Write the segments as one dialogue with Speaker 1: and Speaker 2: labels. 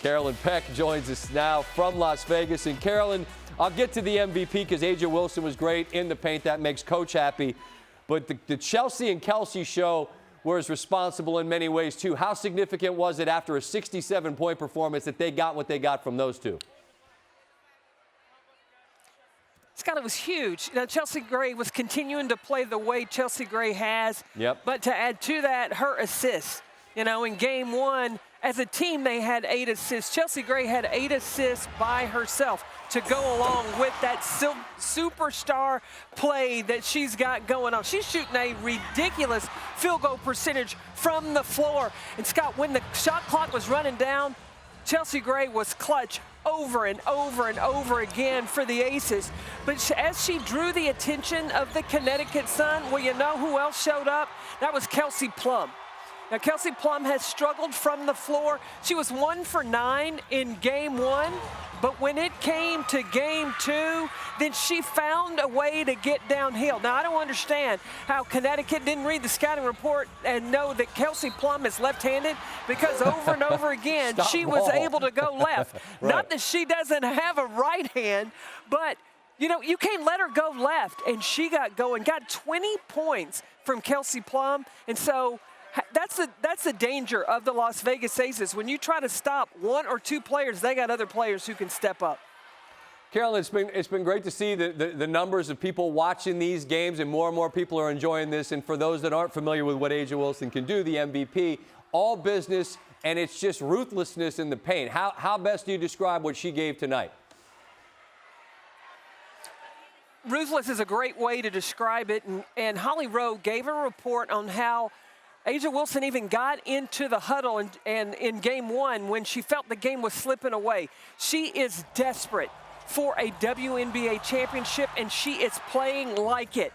Speaker 1: Carolyn Peck joins us now from Las Vegas. And Carolyn, I'll get to the MVP because A'ja Wilson was great in the paint. That makes Coach happy. But the Chelsea and Kelsey show was responsible in many ways, too. How significant was it after a 67-point performance that they got what they got from those two?
Speaker 2: Scott, it was huge. You know, Chelsea Gray was continuing to play the way Chelsea Gray has.
Speaker 1: Yep.
Speaker 2: But to add to that, her assists. You know, in game one, as a team, they had 8 assists. Chelsea Gray had 8 assists by herself to go along with that superstar play that she's got going on. She's shooting a ridiculous field goal percentage from the floor. And, Scott, when the shot clock was running down, Chelsea Gray was clutch over and over and over again for the Aces. But as she drew the attention of the Connecticut Sun, well, you know who else showed up? That was Kelsey Plum. Now, Kelsey Plum has struggled from the floor. She was 1 for 9 in game one, but when it came to game two, then she found a way to get downhill. Now, I don't understand how Connecticut didn't read the scouting report and know that Kelsey Plum is left-handed, because over and over again, she was able to go left.
Speaker 1: Right.
Speaker 2: Not that she doesn't have a right hand, but you know, you can't let her go left, and she got going, got 20 points from Kelsey Plum, and so that's the danger of the Las Vegas Aces. When you try to stop 1 or 2 players, they got other players who can step up.
Speaker 1: Carolyn, it's been great to see the numbers of people watching these games, and more people are enjoying this. And for those that aren't familiar with what A'ja Wilson can do, the MVP, all business, and it's just ruthlessness in the paint. How best do you describe what she gave tonight?
Speaker 2: Ruthless is a great way to describe it, and Holly Rowe gave a report on how A'ja Wilson even got into the huddle and in game one when she felt the game was slipping away. She is desperate for a WNBA championship, and she is playing like it.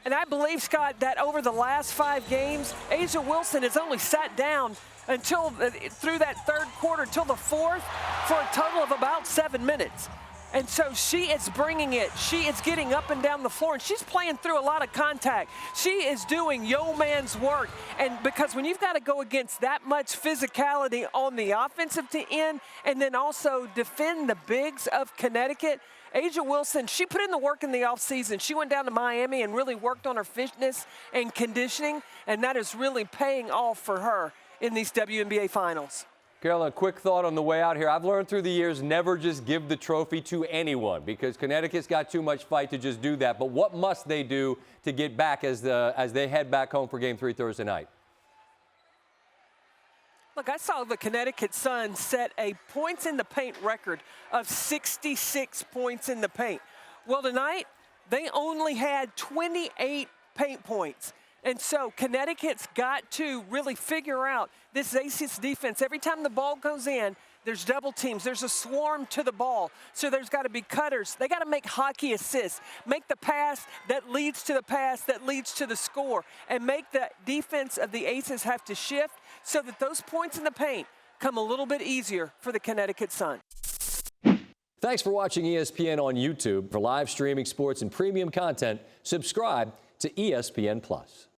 Speaker 2: And I believe, Scott, that over the last 5 games, A'ja Wilson has only sat down until through that third quarter till the fourth for a total of about 7 minutes. And so she is bringing it. She is getting up and down the floor, and she's playing through a lot of contact. She is doing yo man's work. And because when you've got to go against that much physicality on the offensive end and then also defend the bigs of Connecticut, A'ja Wilson, she put in the work in the offseason. She went down to Miami and really worked on her fitness and conditioning, and that is really paying off for her in these WNBA Finals.
Speaker 1: Carolyn, a quick thought on the way out here. I've learned through the years never just give the trophy to anyone, because Connecticut's got too much fight to just do that. But what must they do to get back as they head back home for Game 3 Thursday night?
Speaker 2: Look, I saw the Connecticut Sun set a points in the paint record of 66 points in the paint. Well, tonight, they only had 28 paint points. And so Connecticut's got to really figure out this Aces defense. Every time the ball goes in, there's double teams. There's a swarm to the ball. So there's got to be cutters. They got to make hockey assists, make the pass that leads to the pass that leads to the score, and make the defense of the Aces have to shift so that those points in the paint come a little bit easier for the Connecticut Sun.
Speaker 1: Thanks for watching ESPN on YouTube. For live streaming sports and premium content, subscribe to ESPN+.